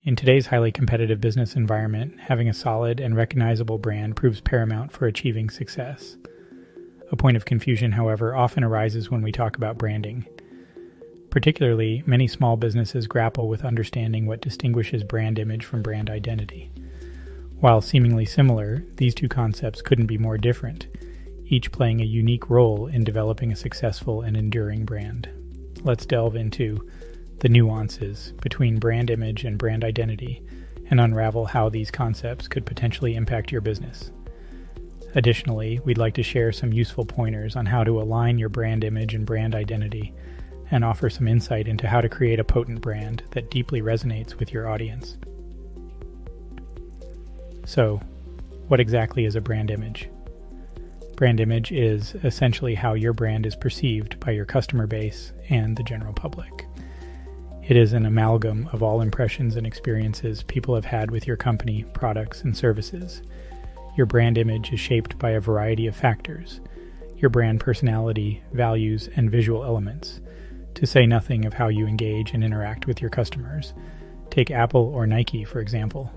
In today's highly competitive business environment, having a solid and recognizable brand proves paramount for achieving success. A point of confusion, however, often arises when we talk about branding. Particularly, many small businesses grapple with understanding what distinguishes brand image from brand identity. While seemingly similar, these two concepts couldn't be more different, each playing a unique role in developing a successful and enduring brand. Let's delve into the nuances between brand image and brand identity and unravel how these concepts could potentially impact your business. Additionally, we'd like to share some useful pointers on how to align your brand image and brand identity and offer some insight into how to create a potent brand that deeply resonates with your audience. So, what exactly is a brand image? Brand image is essentially how your brand is perceived by your customer base and the general public. It is an amalgam of all impressions and experiences people have had with your company, products, and services. Your brand image is shaped by a variety of factors: your brand personality, values, and visual elements, to say nothing of how you engage and interact with your customers. Take Apple or Nike, for example.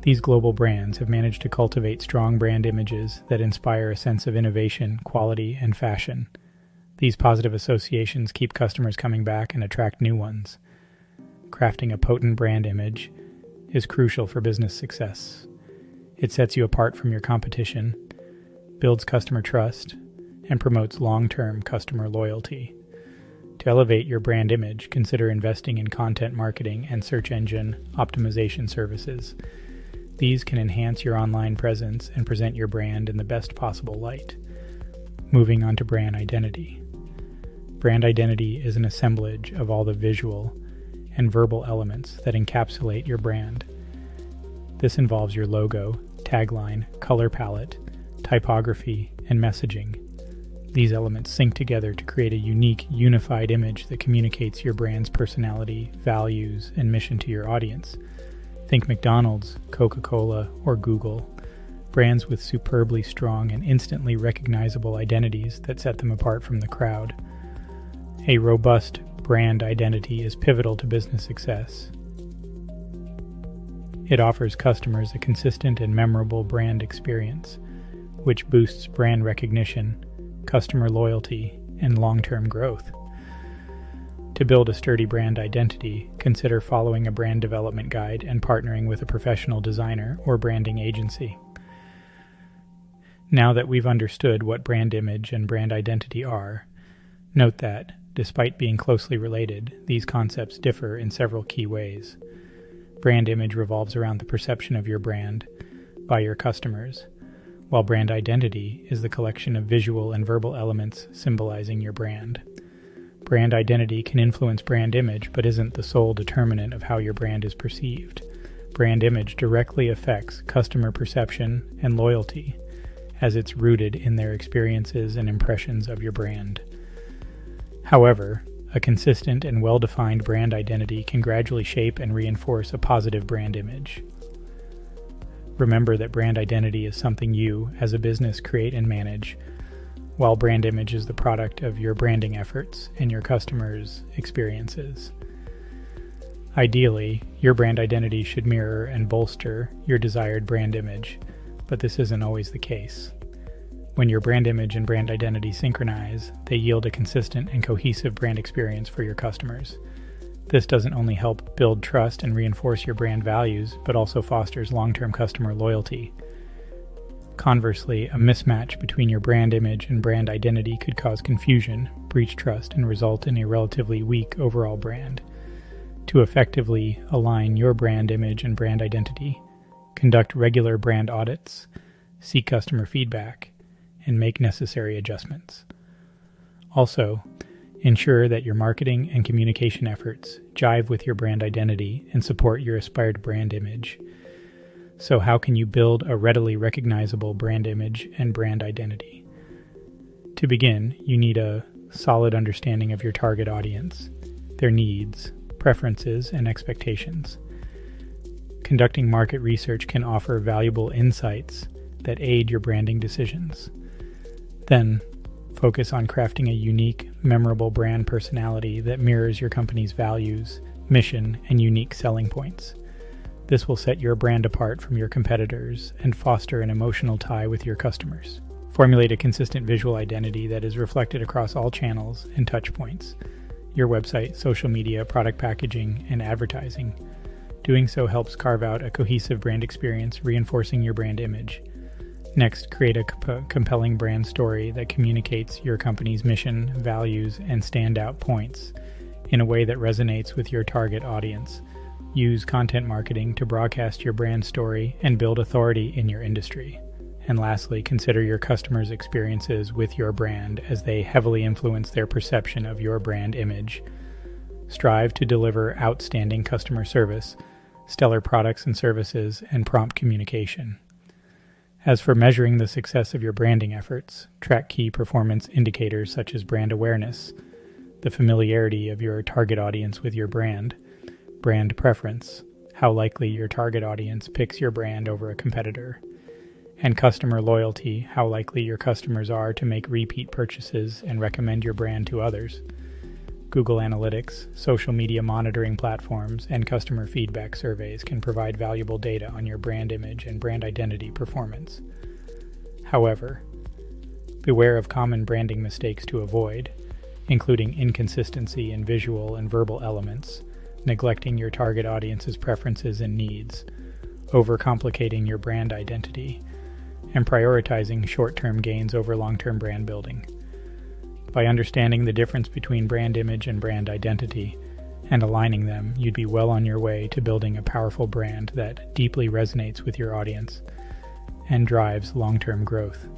These global brands have managed to cultivate strong brand images that inspire a sense of innovation, quality, and fashion. These positive associations keep customers coming back and attract new ones. Crafting a potent brand image is crucial for business success. It sets you apart from your competition, builds customer trust, and promotes long-term customer loyalty. To elevate your brand image, consider investing in content marketing and search engine optimization services. These can enhance your online presence and present your brand in the best possible light. Moving on to brand identity. Brand identity is an assemblage of all the visual and verbal elements that encapsulate your brand. This involves your logo, tagline, color palette, typography, and messaging. These elements sync together to create a unique, unified image that communicates your brand's personality, values, and mission to your audience. Think McDonald's, Coca-Cola, or Google, brands with superbly strong and instantly recognizable identities that set them apart from the crowd. A robust brand identity is pivotal to business success. It offers customers a consistent and memorable brand experience, which boosts brand recognition, customer loyalty, and long-term growth. To build a sturdy brand identity, consider following a brand development guide and partnering with a professional designer or branding agency. Now that we've understood what brand image and brand identity are, note that, despite being closely related, these concepts differ in several key ways. Brand image revolves around the perception of your brand by your customers, while brand identity is the collection of visual and verbal elements symbolizing your brand. Brand identity can influence brand image, but isn't the sole determinant of how your brand is perceived. Brand image directly affects customer perception and loyalty, as it's rooted in their experiences and impressions of your brand. However, a consistent and well-defined brand identity can gradually shape and reinforce a positive brand image. Remember that brand identity is something you, as a business, create and manage, while brand image is the product of your branding efforts and your customers' experiences. Ideally, your brand identity should mirror and bolster your desired brand image, but this isn't always the case. When your brand image and brand identity synchronize, they yield a consistent and cohesive brand experience for your customers. This doesn't only help build trust and reinforce your brand values, but also fosters long-term customer loyalty. Conversely, a mismatch between your brand image and brand identity could cause confusion, breach trust, and result in a relatively weak overall brand. To effectively align your brand image and brand identity, conduct regular brand audits, seek customer feedback, and make necessary adjustments. Also, ensure that your marketing and communication efforts jive with your brand identity and support your aspired brand image. So how can you build a readily recognizable brand image and brand identity? To begin, you need a solid understanding of your target audience, their needs, preferences, and expectations. Conducting market research can offer valuable insights that aid your branding decisions. Then, focus on crafting a unique, memorable brand personality that mirrors your company's values, mission, and unique selling points. This will set your brand apart from your competitors and foster an emotional tie with your customers. Formulate a consistent visual identity that is reflected across all channels and touch points: your website, social media, product packaging, and advertising. Doing so helps carve out a cohesive brand experience, reinforcing your brand image. Next, create a compelling brand story that communicates your company's mission, values, and standout points in a way that resonates with your target audience. Use content marketing to broadcast your brand story and build authority in your industry. And lastly, consider your customers' experiences with your brand as they heavily influence their perception of your brand image. Strive to deliver outstanding customer service, stellar products and services, and prompt communication. As for measuring the success of your branding efforts, track key performance indicators such as brand awareness, the familiarity of your target audience with your brand preference, how likely your target audience picks your brand over a competitor, and customer loyalty, how likely your customers are to make repeat purchases and recommend your brand to others. Google Analytics, social media monitoring platforms, and customer feedback surveys can provide valuable data on your brand image and brand identity performance. However, beware of common branding mistakes to avoid, including inconsistency in visual and verbal elements, neglecting your target audience's preferences and needs, overcomplicating your brand identity, and prioritizing short-term gains over long-term brand building. By understanding the difference between brand image and brand identity and aligning them, you'd be well on your way to building a powerful brand that deeply resonates with your audience and drives long-term growth.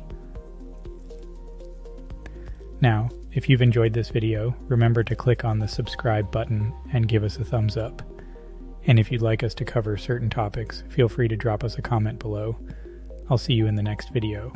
Now, if you've enjoyed this video, remember to click on the subscribe button and give us a thumbs up. And if you'd like us to cover certain topics, feel free to drop us a comment below. I'll see you in the next video.